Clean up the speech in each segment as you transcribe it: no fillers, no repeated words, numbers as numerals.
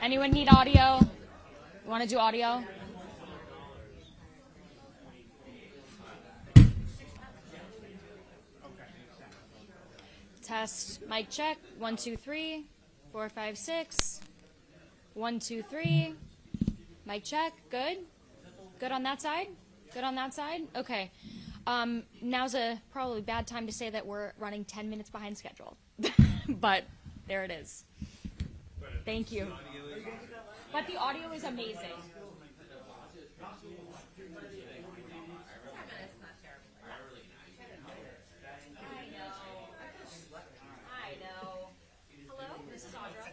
Anyone need audio? Want to do audio? Test, mic check, 1, 2, 3, 4, 5, 6. 1, 2, 3. Mic check, good? Good on that side? Good on that side? Okay. Now's a probably bad time to say that we're running 10 minutes behind schedule. But there it is. Thank you. But the audio is amazing. I know. Hello, this is Audra.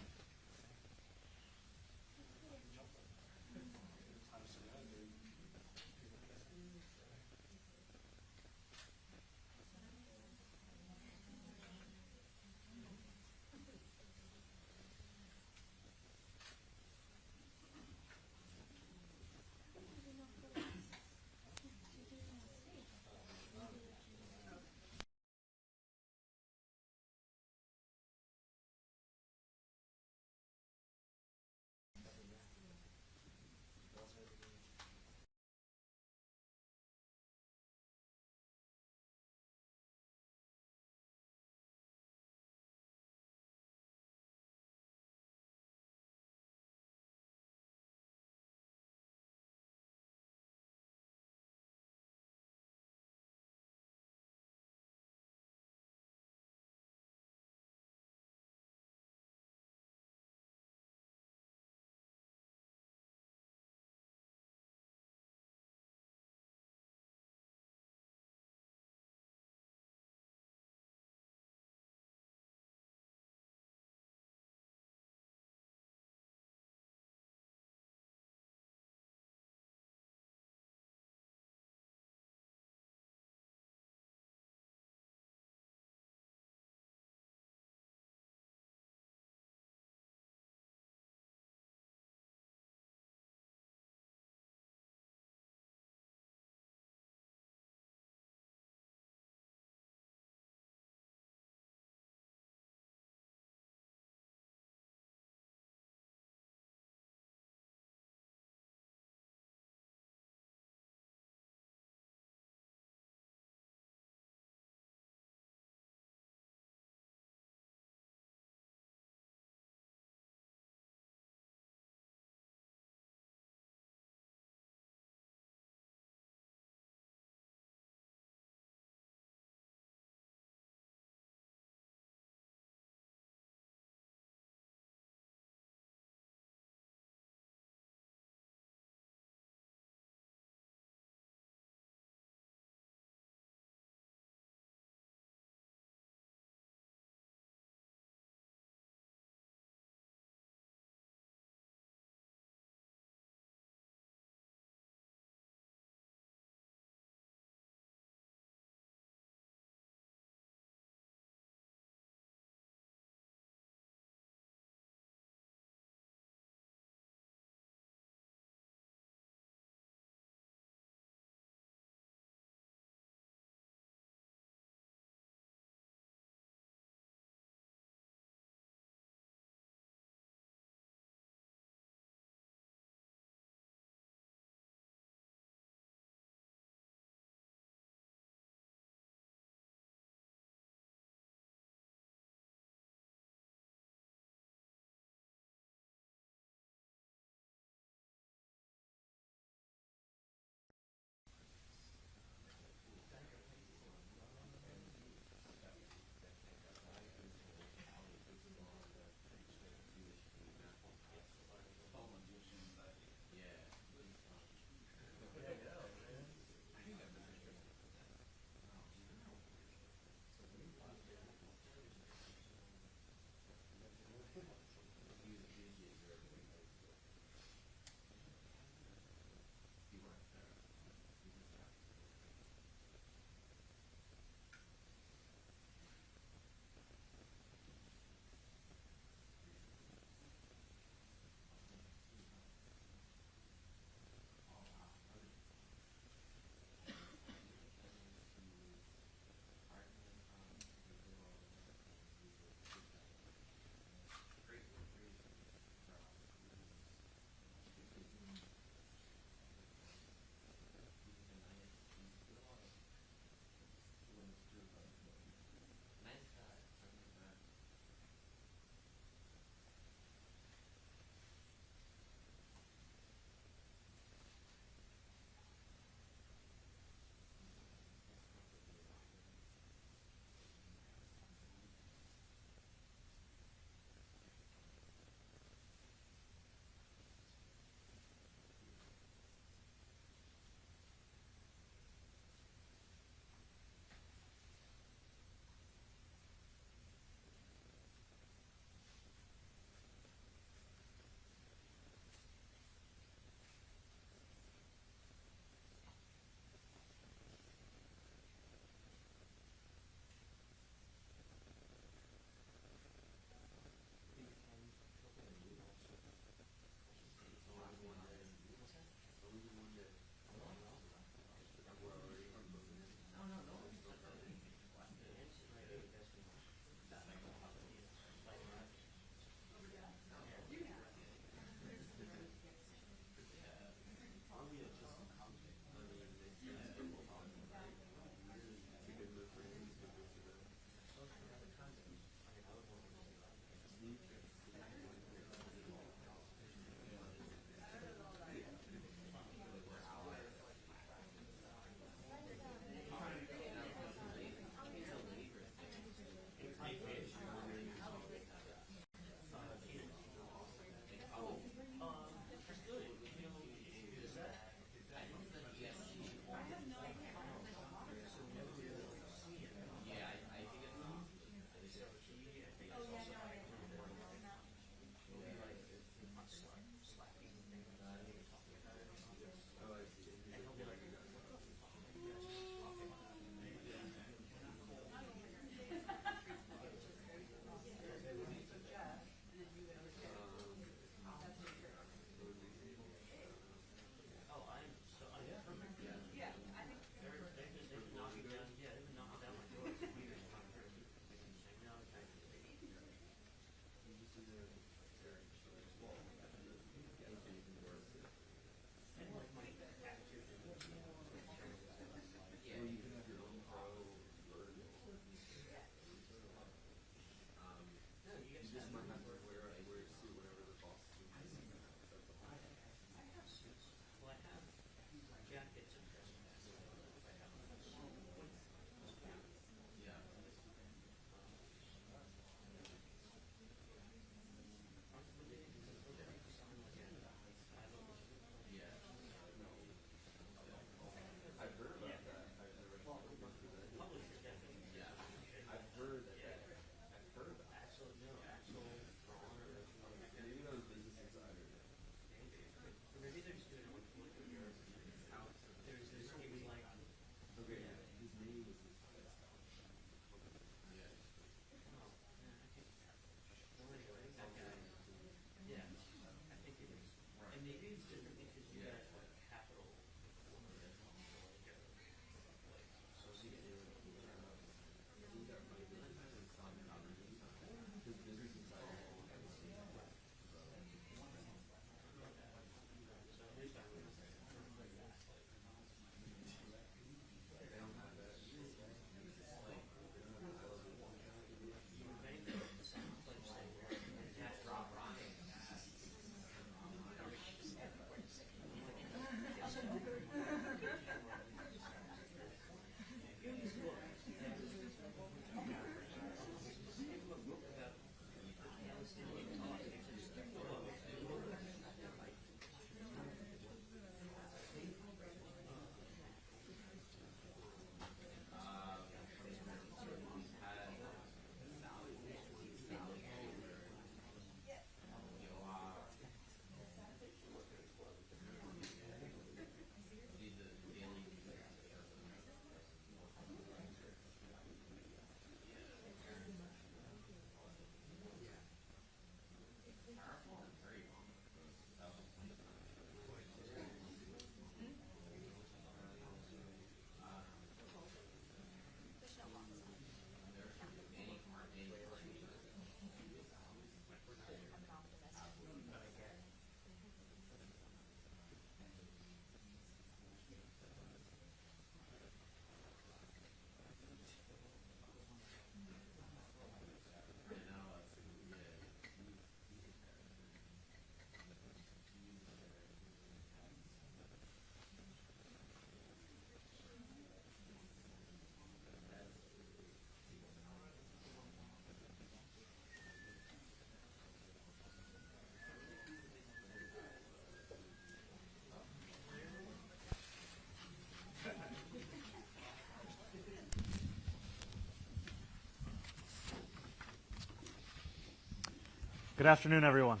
Good afternoon, everyone.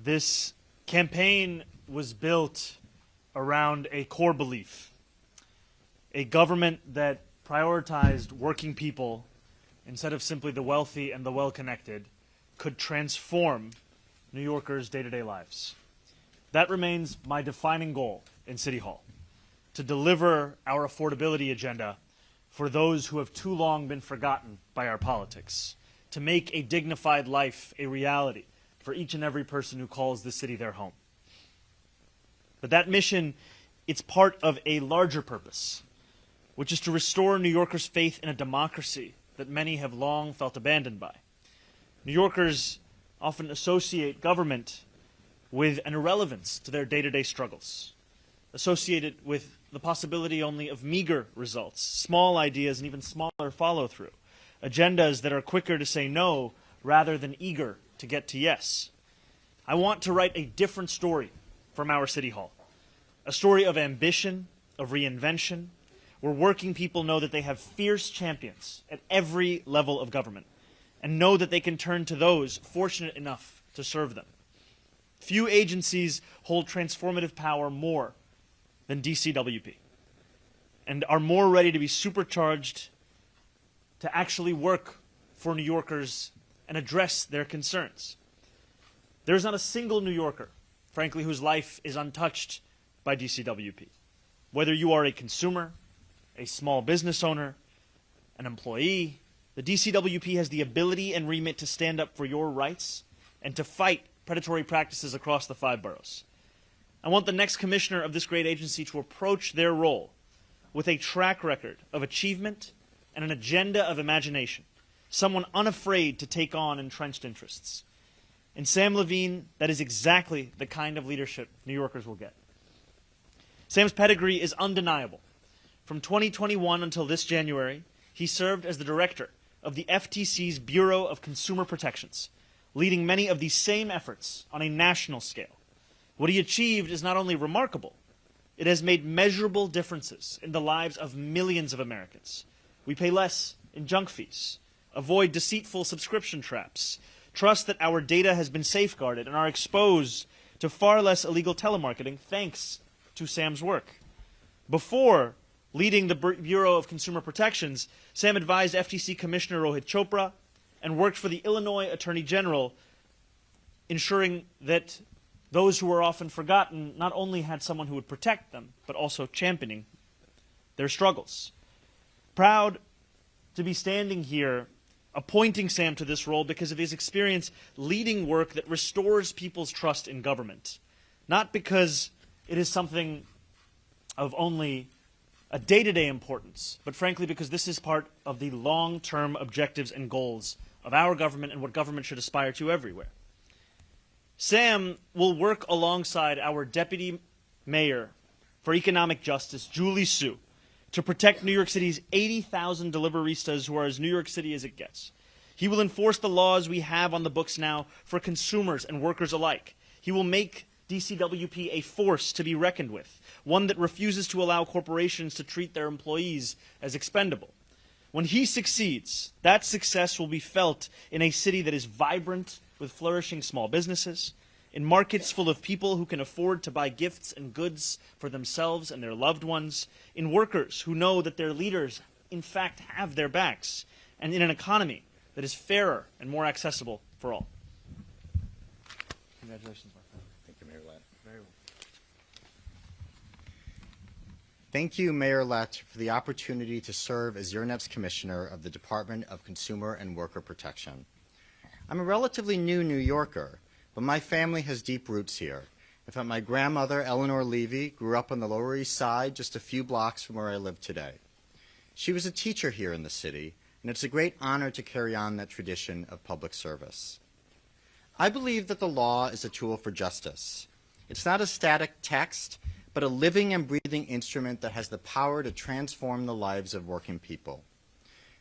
This campaign was built around a core belief, a government that prioritized working people instead of simply the wealthy and the well-connected could transform New Yorkers' day-to-day lives. That remains my defining goal in City Hall, to deliver our affordability agenda for those who have too long been forgotten by our politics, to make a dignified life a reality for each and every person who calls this city their home. But that mission, it's part of a larger purpose, which is to restore New Yorkers' faith in a democracy that many have long felt abandoned by. New Yorkers often associate government with an irrelevance to their day-to-day struggles, associated with the possibility only of meager results, small ideas, and even smaller follow-through, agendas that are quicker to say no rather than eager to get to yes. I want to write a different story from our City Hall, a story of ambition, of reinvention, where working people know that they have fierce champions at every level of government and know that they can turn to those fortunate enough to serve them. Few agencies hold transformative power more than DCWP and are more ready to be supercharged to actually work for New Yorkers and address their concerns. There's not a single New Yorker, frankly, whose life is untouched by DCWP. Whether you are a consumer, a small business owner, an employee, the DCWP has the ability and remit to stand up for your rights and to fight predatory practices across the 5 boroughs. I want the next commissioner of this great agency to approach their role with a track record of achievement and an agenda of imagination, someone unafraid to take on entrenched interests. In Sam Levine, that is exactly the kind of leadership New Yorkers will get. Sam's pedigree is undeniable. From 2021 until this January, he served as the director of the FTC's Bureau of Consumer Protections, leading many of these same efforts on a national scale. What he achieved is not only remarkable, it has made measurable differences in the lives of millions of Americans. We pay less in junk fees, avoid deceitful subscription traps, trust that our data has been safeguarded, and are exposed to far less illegal telemarketing thanks to Sam's work. Before leading the Bureau of Consumer Protections, Sam advised FTC Commissioner Rohit Chopra and worked for the Illinois Attorney General, ensuring that those who were often forgotten not only had someone who would protect them, but also championing their struggles. Proud to be standing here appointing Sam to this role because of his experience leading work that restores people's trust in government, not because it is something of only a day-to-day importance, but frankly because this is part of the long-term objectives and goals of our government and what government should aspire to everywhere. Sam will work alongside our Deputy Mayor for Economic Justice, Julie Su, to protect New York City's 80,000 deliveristas who are as New York City as it gets. He will enforce the laws we have on the books now for consumers and workers alike. He will make DCWP a force to be reckoned with, one that refuses to allow corporations to treat their employees as expendable. When he succeeds, that success will be felt in a city that is vibrant with flourishing small businesses, in markets full of people who can afford to buy gifts and goods for themselves and their loved ones, in workers who know that their leaders, in fact, have their backs, and in an economy that is fairer and more accessible for all. Congratulations, my friend. Thank you, Mayor Elect. Very well. Thank you, Mayor Elect, for the opportunity to serve as your next Commissioner of the Department of Consumer and Worker Protection. I'm a relatively new New Yorker, but my family has deep roots here. In fact, my grandmother, Eleanor Levy, grew up on the Lower East Side, just a few blocks from where I live today. She was a teacher here in the city, and it's a great honor to carry on that tradition of public service. I believe that the law is a tool for justice. It's not a static text, but a living and breathing instrument that has the power to transform the lives of working people.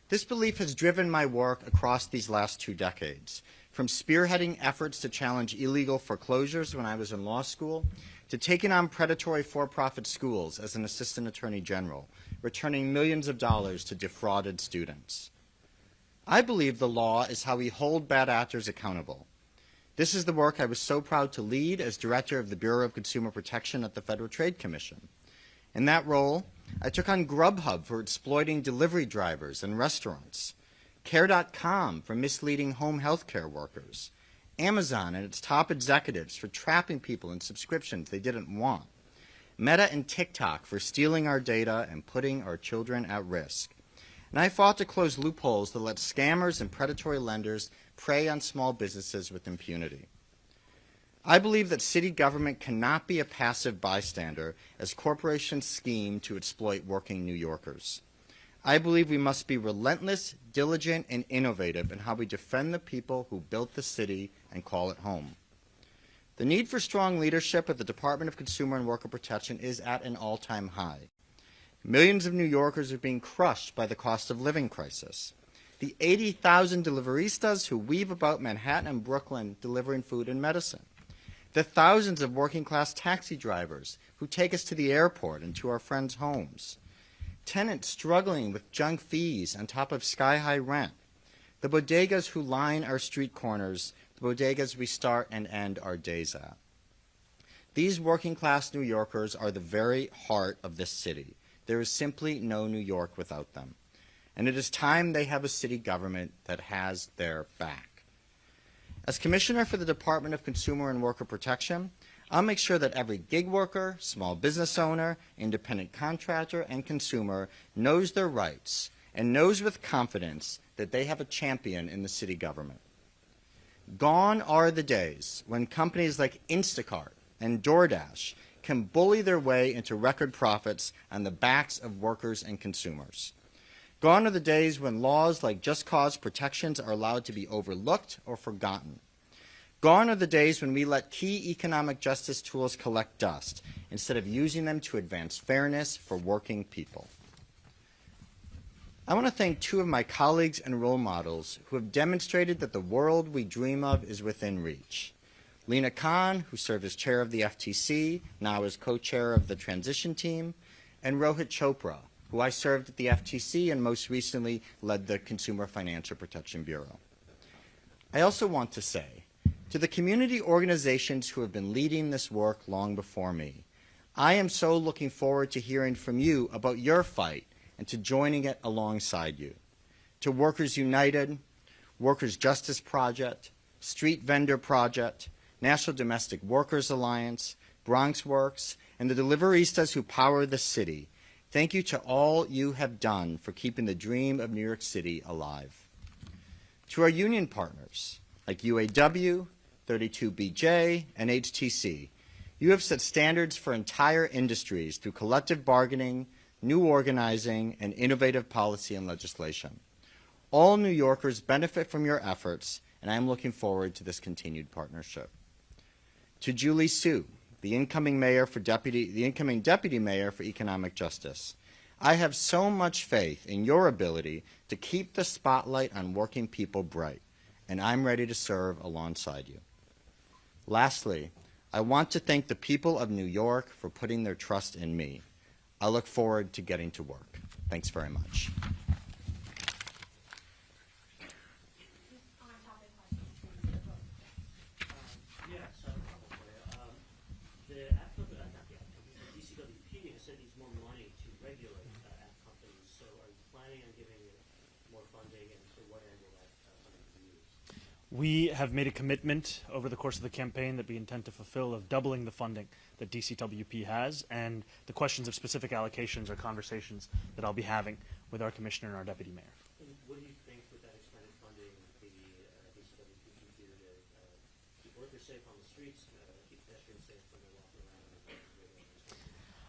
This belief has driven my work across these last 2 decades, from spearheading efforts to challenge illegal foreclosures when I was in law school, to taking on predatory for-profit schools as an assistant attorney general, returning millions of dollars to defrauded students. I believe the law is how we hold bad actors accountable. This is the work I was so proud to lead as director of the Bureau of Consumer Protection at the Federal Trade Commission. In that role, I took on Grubhub for exploiting delivery drivers and restaurants, Care.com for misleading home health care workers, Amazon and its top executives for trapping people in subscriptions they didn't want, Meta and TikTok for stealing our data and putting our children at risk. And I fought to close loopholes that let scammers and predatory lenders prey on small businesses with impunity. I believe that city government cannot be a passive bystander as corporations scheme to exploit working New Yorkers. I believe we must be relentless, diligent, and innovative in how we defend the people who built the city and call it home. The need for strong leadership at the Department of Consumer and Worker Protection is at an all-time high. Millions of New Yorkers are being crushed by the cost of living crisis. The 80,000 deliveristas who weave about Manhattan and Brooklyn delivering food and medicine. The thousands of working-class taxi drivers who take us to the airport and to our friends' homes. Tenants struggling with junk fees on top of sky-high rent. The bodegas who line our street corners, the bodegas we start and end our days at. These working-class New Yorkers are the very heart of this city. There is simply no New York without them. And it is time they have a city government that has their back. As Commissioner for the Department of Consumer and Worker Protection, I'll make sure that every gig worker, small business owner, independent contractor, and consumer knows their rights and knows with confidence that they have a champion in the city government. Gone are the days when companies like Instacart and DoorDash can bully their way into record profits on the backs of workers and consumers. Gone are the days when laws like just cause protections are allowed to be overlooked or forgotten. Gone are the days when we let key economic justice tools collect dust instead of using them to advance fairness for working people. I want to thank two of my colleagues and role models who have demonstrated that the world we dream of is within reach. Lena Khan, who served as chair of the FTC, now as co-chair of the transition team, and Rohit Chopra, who I served at the FTC and most recently led the Consumer Financial Protection Bureau. I also want to say, to the community organizations who have been leading this work long before me, I am so looking forward to hearing from you about your fight and to joining it alongside you. To Workers United, Workers Justice Project, Street Vendor Project, National Domestic Workers Alliance, Bronx Works, and the deliveristas who power the city, thank you to all you have done for keeping the dream of New York City alive. To our union partners, like UAW, 32BJ, and HTC, you have set standards for entire industries through collective bargaining, new organizing, and innovative policy and legislation. All New Yorkers benefit from your efforts, and I am looking forward to this continued partnership. To Julie Su, the incoming deputy mayor for economic justice, I have so much faith in your ability to keep the spotlight on working people bright, and I'm ready to serve alongside you. Lastly, I want to thank the people of New York for putting their trust in me. I look forward to getting to work. Thanks very much. DCWP has said needs more money to regulate app companies. So are you planning on giving it more funding, and to what end will that funding be used? We have made a commitment over the course of the campaign that we intend to fulfill of doubling the funding that DCWP has, and the questions of specific allocations are conversations that I'll be having with our commissioner and our deputy mayor. And what do you think with that expanded funding, the DCWP can do to keep workers safe on the streets, keep pedestrians safe when they're walking around?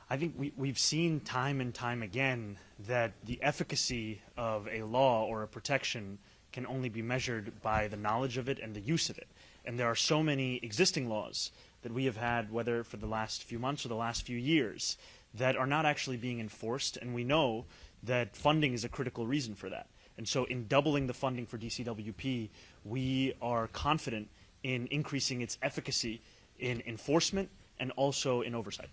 I think we've seen time and time again that the efficacy of a law or a protection can only be measured by the knowledge of it and the use of it. And there are so many existing laws that we have had, whether for the last few months or the last few years, that are not actually being enforced, and we know that funding is a critical reason for that. And so in doubling the funding for DCWP, we are confident in increasing its efficacy in enforcement and also in oversight.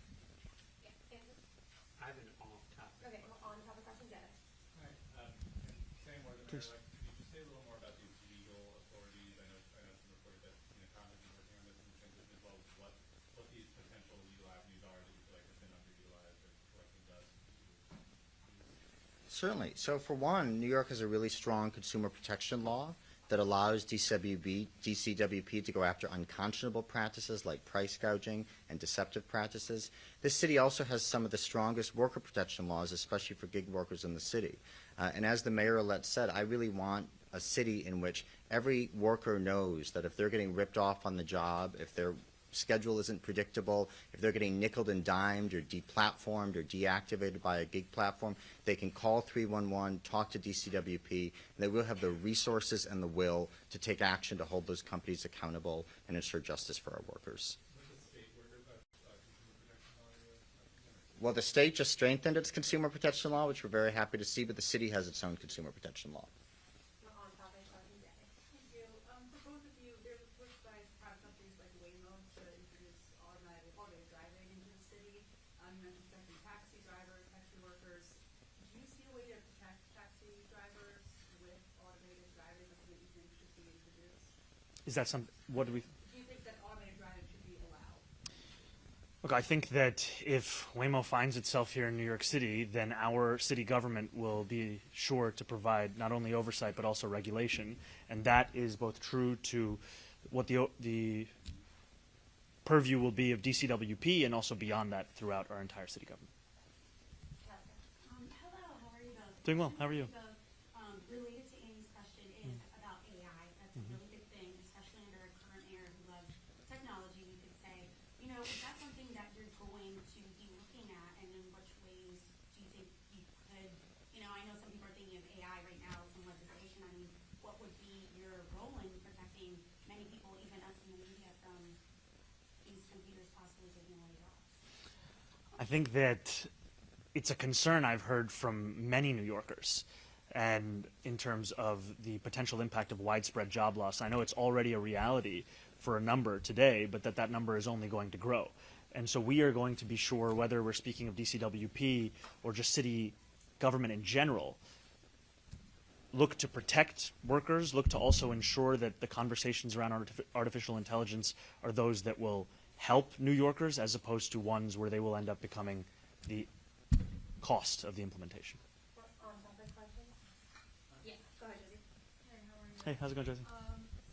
I have an off-topic. Okay, on-topic question, Dennis. Hi, same way the mayor, like, could you just say a little Certainly. So for one, New York has a really strong consumer protection law that allows DCWP to go after unconscionable practices like price gouging and deceptive practices. This city also has some of the strongest worker protection laws, especially for gig workers in the city. And as the mayor-elect said, I really want a city in which every worker knows that if they're getting ripped off on the job, if their schedule isn't predictable, if they're getting nickeled and dimed or deplatformed or deactivated by a gig platform, they can call 311, talk to DCWP, and they will have the resources and the will to take action to hold those companies accountable and ensure justice for our workers. Well, the state just strengthened its consumer protection law, which we're very happy to see, but the city has its own consumer protection law. Thank you. For both of you, there's a push by private companies like Waymo to introduce automated driving into the city. You mentioned protecting taxi drivers, taxi workers. Do you see a way to protect taxi drivers with automated driving? Is something that you think should be introduced? Is that some? What do we? Do you think that automated driving should be allowed? Look, I think that if Waymo finds itself here in New York City, then our city government will be sure to provide not only oversight but also regulation, and that is both true to what the purview will be of DCWP and also beyond that throughout our entire city government. Hello, how are you both? Doing well. How are you? Related to Amy's question is about AI. That's a really big thing, especially under a current mayor who loves technology. You could say, is that something that you're going to be looking at, and in which ways do you think you could, I know some people are thinking of AI right now, some legislation. I mean, what would be your role in protecting many people, even us in the media, from these computers possibly taking away jobs? I think that it's a concern I've heard from many New Yorkers, and in terms of the potential impact of widespread job loss. I know it's already a reality for a number today, but that number is only going to grow. And so we are going to be sure, whether we're speaking of DCWP or just city government in general, look to protect workers, look to also ensure that the conversations around artificial intelligence are those that will help New Yorkers as opposed to ones where they will end up becoming the cost of the implementation. On-topic questions? Yeah. Go ahead, Josie. Hey, how are you? Hey, how's it going, Josie?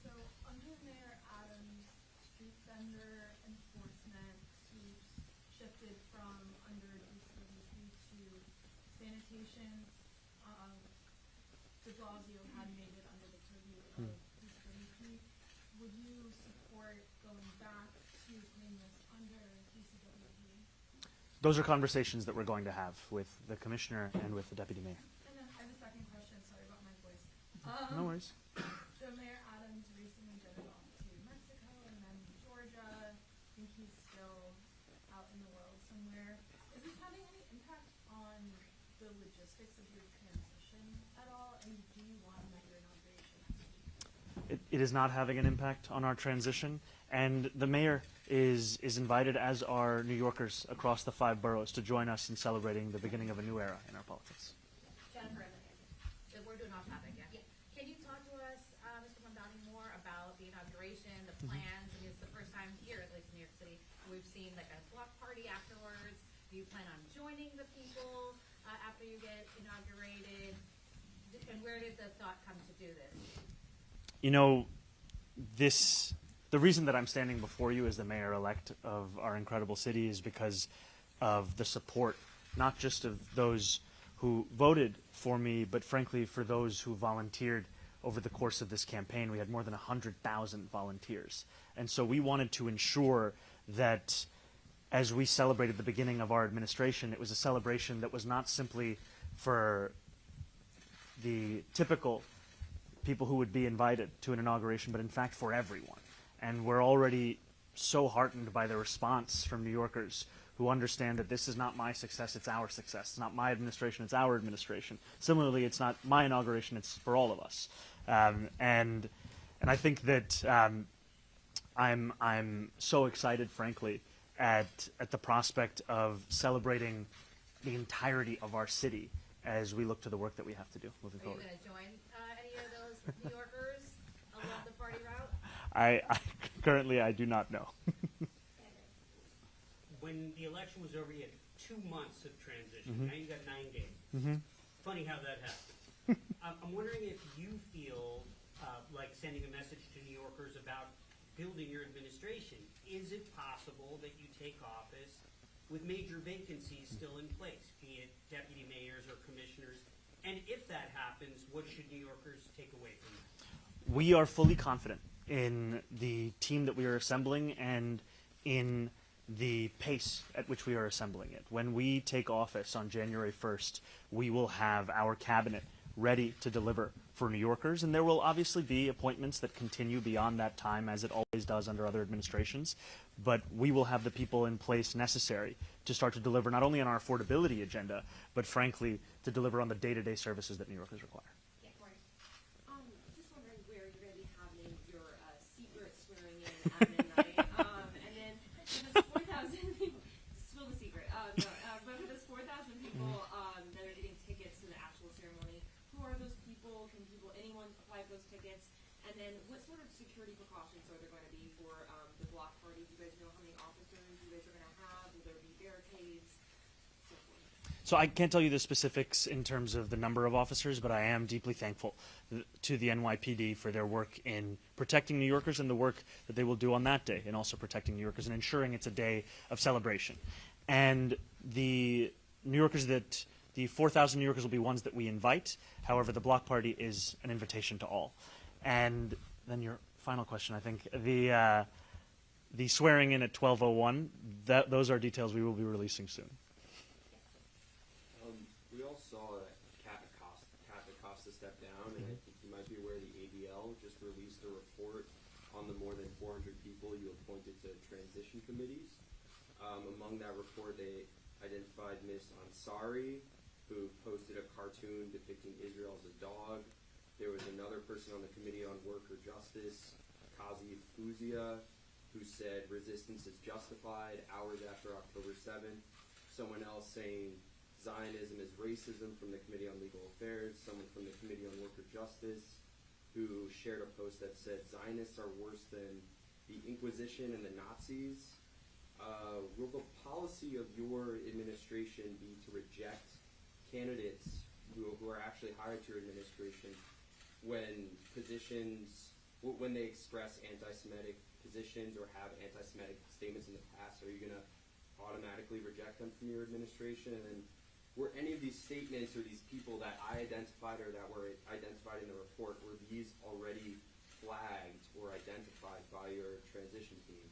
So under Mayor Adams, street vendor enforcement shifted from under DCWP to sanitation. De Blasio had made it under the purview of DCWP. Would you support going back to putting this under DCWP? Those are conversations that we're going to have with the commissioner and with the deputy mayor. And then I have a second question. Sorry about my voice. No worries. So Mayor Adams recently jetted off to Mexico and then Georgia. I think he's still out in the world somewhere. Is this having any impact on the logistics of your transition at all? And do you want to make your inauguration next week? It is not having an impact on our transition, and the mayor is invited, as are New Yorkers across the 5 boroughs, to join us in celebrating the beginning of a new era in our politics. Jennifer, we're doing off topic, yeah. Can you talk to us, Mr. Mamdani, more about the inauguration, the plans? I mean, it's the first time here, at least in New York City, we've seen like a block party afterwards. Do you plan on joining the people after you get inaugurated? And where did the thought come to do this? The reason that I'm standing before you as the mayor-elect of our incredible city is because of the support, not just of those who voted for me, but frankly for those who volunteered over the course of this campaign. We had more than 100,000 volunteers. And so we wanted to ensure that as we celebrated the beginning of our administration, it was a celebration that was not simply for the typical people who would be invited to an inauguration, but in fact for everyone. And we're already so heartened by the response from New Yorkers who understand that this is not my success, it's our success. It's not my administration, it's our administration. Similarly, it's not my inauguration, it's for all of us. And I think that I'm so excited, frankly, at the prospect of celebrating the entirety of our city as we look to the work that we have to do moving forward. Are you going to join any of those New Yorkers along the party route? Currently, I do not know. When the election was over, you had 2 months of transition. Now you got 9 days. funny how that happened. I'm wondering if you feel like sending a message to New Yorkers about building your administration. Is it possible that you take office with major vacancies still in place, be it deputy mayors or commissioners? And if that happens, what should New Yorkers take away from that? We are fully confident in the team that we are assembling and in the pace at which we are assembling it. When we take office on January 1st, we will have our cabinet ready to deliver for New Yorkers, and there will obviously be appointments that continue beyond that time, as it always does under other administrations, but we will have the people in place necessary to start to deliver not only on our affordability agenda, but frankly, to deliver on the day-to-day services that New Yorkers require. Yeah, Cory. Just wondering where you're going to be having your secret swearing in at midnight. And then for this 4,000 people, spill the secret. But for this 4,000 people that are getting tickets to the actual ceremony, who are those people? Can anyone apply for those tickets? And then what sort of security precautions are there going to be for the block party? Do you guys know how many officers you guys are going to have? Will there be barricades? So forth. So I can't tell you the specifics in terms of the number of officers, but I am deeply thankful to the NYPD for their work in protecting New Yorkers and the work that they will do on that day, and also protecting New Yorkers and ensuring it's a day of celebration. And the New Yorkers that the 4,000 New Yorkers will be ones that we invite. However, the block party is an invitation to all. And then your final question, I think, the swearing in at 12:01. Those are details we will be releasing soon. We all saw Kat Acosta step down, and I think you might be aware the ADL just released a report on the more than 400 people you appointed to transition committees. Among that report, they identified Ms. Ansari, who posted a cartoon depicting Israel as a dog. There was another person on the Committee on Worker Justice, Kazi Fuzia, who said resistance is justified hours after October 7th. Someone else saying Zionism is racism from the Committee on Legal Affairs. Someone from the Committee on Worker Justice who shared a post that said Zionists are worse than the Inquisition and the Nazis. Will the policy of your administration be to reject candidates who are actually hired to your administration when they express anti-Semitic positions or have anti-Semitic statements in the past? Are you going to automatically reject them from your administration? And then were any of these statements or these people that I identified or that were identified in the report, were these already flagged or identified by your transition team?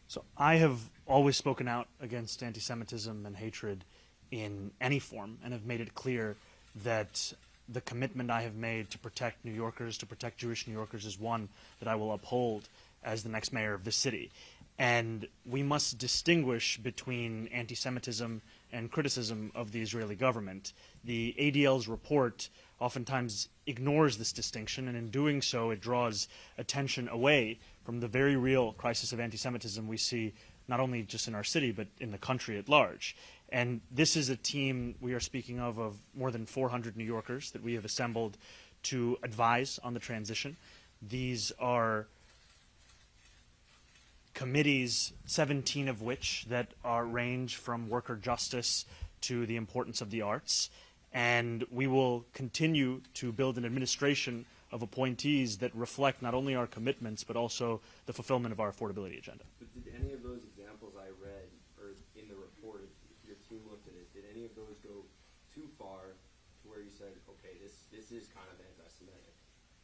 So I have always spoken out against anti-Semitism and hatred in any form, and have made it clear that the commitment I have made to protect New Yorkers, to protect Jewish New Yorkers, is one that I will uphold as the next mayor of the city. And we must distinguish between anti-Semitism and criticism of the Israeli government. The ADL's report oftentimes ignores this distinction, and in doing so it draws attention away from the very real crisis of anti-Semitism we see not only just in our city but in the country at large. And this is a team we are speaking of more than 400 New Yorkers that we have assembled to advise on the transition. These are committees, 17 of which that range from worker justice to the importance of the arts. And we will continue to build an administration of appointees that reflect not only our commitments but also the fulfillment of our affordability agenda. But did any of those examples I read or in the report, if your team looked at it, did any of those go too far to where you said, okay, this is kind of anti-Semitic?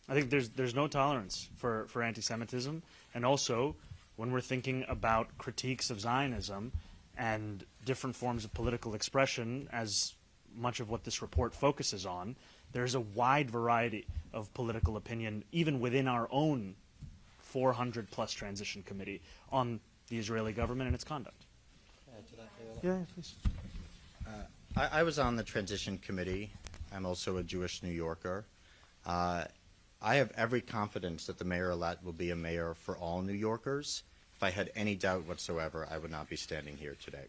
I think there's no tolerance for anti-Semitism, and also when we're thinking about critiques of Zionism and different forms of political expression, as much of what this report focuses on, there's a wide variety of political opinion, even within our own 400-plus transition committee, on the Israeli government and its conduct. Yeah, please. I was on the transition committee. I'm also a Jewish New Yorker. I have every confidence that the mayor-elect will be a mayor for all New Yorkers. If I had any doubt whatsoever, I would not be standing here today.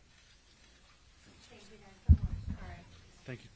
Thank you guys so much. All right. Thank you.